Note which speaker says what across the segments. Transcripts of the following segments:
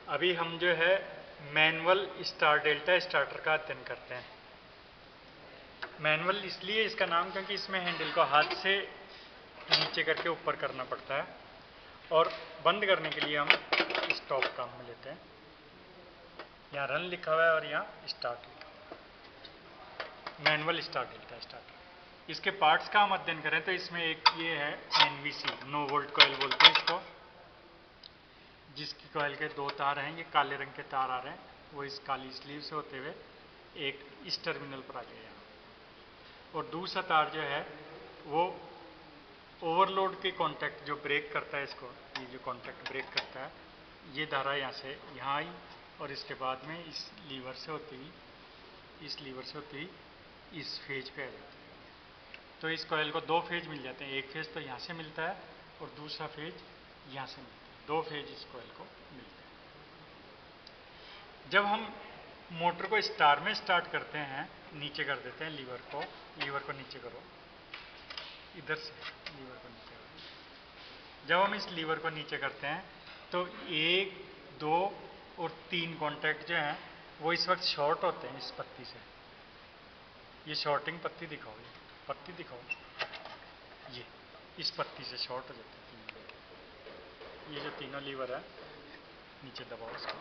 Speaker 1: अभी हम जो है मैनुअल स्टार डेल्टा स्टार्टर का अध्ययन करते हैं। मैनुअल इसलिए इसका नाम क्योंकि इसमें हैंडल को हाथ से नीचे करके ऊपर करना पड़ता है और बंद करने के लिए हम स्टॉप काम में लेते हैं। यहाँ रन लिखा हुआ है और यहाँ स्टार्ट लिखा हुआ है। Manual star delta starter. इसके पार्ट्स का हम अध्ययन करें तो इसमें एक ये है एनवीसी, नो वोल्ट कॉइल बोलते हैं इसको, जिसकी कॉइल के दो तार हैं। ये काले रंग के तार आ रहे हैं, वो इस काली स्लीव से होते हुए एक इस टर्मिनल पर आ गया यहाँ। और दूसरा तार जो है वो ओवरलोड के कांटेक्ट जो ब्रेक करता है इसको, ये जो कांटेक्ट ब्रेक करता है, ये धारा यहाँ से यहाँ आई और इसके बाद में इस लीवर से होती हुई इस फेज पे आ जाती है। तो इस कॉइल को दो फेज मिल जाते हैं। एक फेज तो यहाँ से मिलता है और दूसरा फेज यहाँ से मिलता है। दो फेज इस कॉइल को मिलते हैं। जब हम मोटर को स्टार में स्टार्ट करते हैं, नीचे कर देते हैं लीवर को नीचे करो, इधर से लीवर को नीचे करो। जब हम इस लीवर को नीचे करते हैं तो 1, 2 और 3 कॉन्टैक्ट जो हैं वो इस वक्त शॉर्ट होते हैं इस पत्ती से। ये शॉर्टिंग पत्ती दिखाओ, ये इस पत्ती से शॉर्ट हो जाते हैं। ये जो तीनों लीवर है, नीचे दबाओ इसको,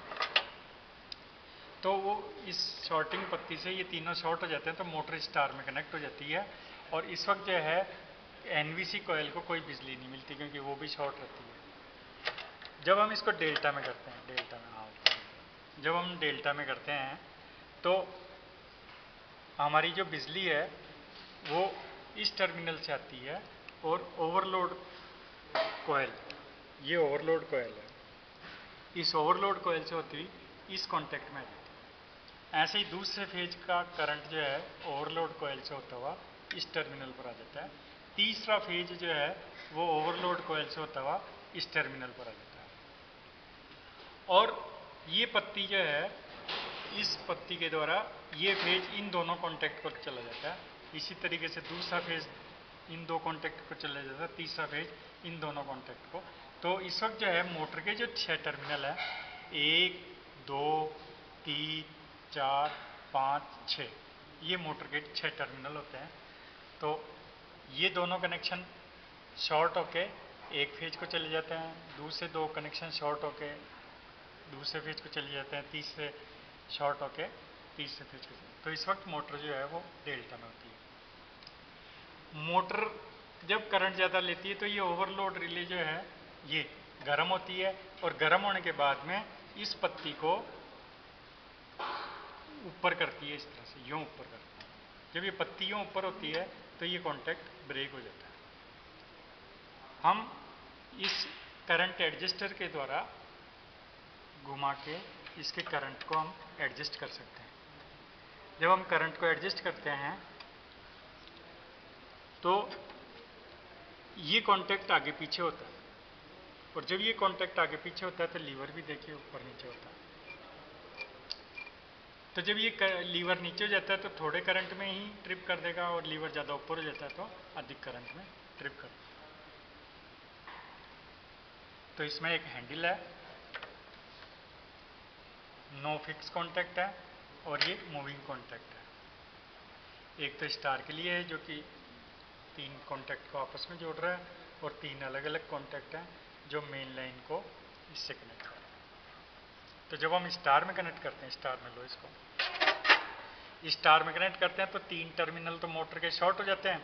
Speaker 1: तो वो इस शॉर्टिंग पत्ती से ये तीनों शॉर्ट हो जाते हैं तो मोटर स्टार में कनेक्ट हो जाती है। और इस वक्त जो है एनवीसी कॉइल को कोई बिजली नहीं मिलती क्योंकि वो भी शॉर्ट रहती है। जब हम इसको डेल्टा में करते हैं, जब हम डेल्टा में करते हैं तो हमारी जो बिजली है वो इस टर्मिनल से आती है और ओवरलोड कॉइल, ये ओवरलोड कॉइल है, इस ओवरलोड कॉइल से होती हुई इस कॉन्टेक्ट में आ जाती है। ऐसे ही दूसरे फेज का करंट जो है ओवरलोड कॉइल से होता हुआ इस टर्मिनल पर आ जाता है। तीसरा फेज जो है वो ओवरलोड कॉइल से होता हुआ इस टर्मिनल पर आ जाता है। और ये पत्ती जो है, इस पत्ती के द्वारा ये फेज इन दोनों कॉन्टेक्ट को चला जाता है। इसी तरीके से दूसरा फेज इन दो कॉन्टेक्ट को चला जाता है, तीसरा फेज इन दोनों कॉन्टेक्ट को। तो इस वक्त जो है मोटर के जो 6 टर्मिनल है, 1, 2, 3, 4, 5, 6, ये मोटर के 6 टर्मिनल होते हैं। तो ये दोनों कनेक्शन शॉर्ट होके एक फेज को चले जाते हैं, दूसरे दो कनेक्शन शॉर्ट होके दूसरे फेज को चले जाते हैं, तीसरे शॉर्ट होके तीसरे फेज को। तो इस वक्त मोटर जो है वो डेल्टा में होती है। मोटर जब करंट ज़्यादा लेती है तो ये ओवरलोड रिले जो है ये गर्म होती है और गर्म होने के बाद में इस पत्ती को ऊपर करती है, इस तरह से यूँ ऊपर करती है। जब ये पत्ती यूँ ऊपर होती है तो ये कॉन्टैक्ट ब्रेक हो जाता है। हम इस करंट एडजस्टर के द्वारा घुमा के इसके करंट को हम एडजस्ट कर सकते हैं। जब हम करंट को एडजस्ट करते हैं तो ये कॉन्टैक्ट आगे पीछे होता है और जब ये कॉन्टैक्ट आगे पीछे होता है तो लीवर भी देखिए ऊपर नीचे होता है। तो जब ये लीवर नीचे हो जाता है तो थोड़े करंट में ही ट्रिप कर देगा और लीवर ज़्यादा ऊपर हो जाता है तो अधिक करंट में ट्रिप कर देगा। तो इसमें एक हैंडल है, नो फिक्स कॉन्टैक्ट है और ये मूविंग कॉन्टैक्ट है। एक तो स्टार के लिए है जो कि 3 कॉन्टैक्ट को आपस में जोड़ रहा है और 3 अलग अलग कॉन्टैक्ट हैं जो मेन लाइन को इससे कनेक्ट कर रहे हैं। तो जब हम स्टार में कनेक्ट करते हैं, स्टार में लो इसको, स्टार में कनेक्ट करते हैं तो 3 टर्मिनल तो मोटर के शॉर्ट हो जाते हैं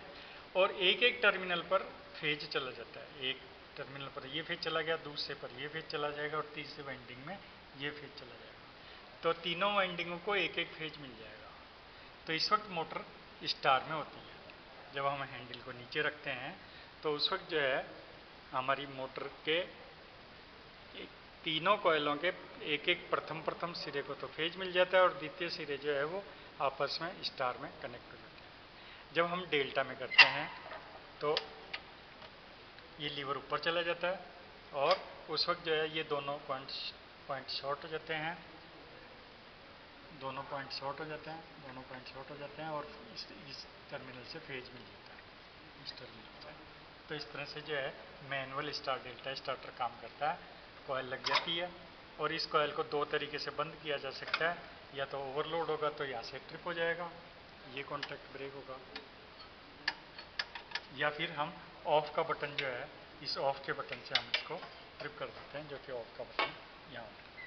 Speaker 1: और एक एक टर्मिनल पर फेज चला जाता है। एक टर्मिनल पर ये फेज चला गया, दूसरे पर ये फेज चला जाएगा और तीसरे वाइंडिंग में ये फेज चला जाएगा। तो तीनों वाइंडिंगों को एक एक फेज मिल जाएगा। तो इस वक्त मोटर स्टार में होती है। जब हम हैंडल को नीचे रखते हैं तो उस वक्त जो है हमारी मोटर के तीनों कॉइलों के एक एक प्रथम सिरे को तो फेज मिल जाता है और द्वितीय सिरे जो है वो आपस में स्टार में कनेक्ट हो जाते हैं। जब हम डेल्टा में करते हैं तो ये लीवर ऊपर चला जाता है और उस वक्त जो है ये दोनों पॉइंट शॉर्ट हो जाते हैं, दोनों पॉइंट शॉर्ट हो जाते हैं और इस टर्मिनल से फेज मिल जाता है, इस टर्मिनल से। तो इस तरह से जो है मैनुअल स्टार डेल्टा स्टार्टर काम करता है। कॉइल लग जाती है और इस कॉयल को दो तरीके से बंद किया जा सकता है, या तो ओवरलोड होगा तो यहाँ से ट्रिप हो जाएगा, ये कॉन्टैक्ट ब्रेक होगा, या फिर हम ऑफ का बटन जो है, इस ऑफ के बटन से हम इसको ट्रिप कर देते हैं, जो कि ऑफ का बटन यहाँ होता है।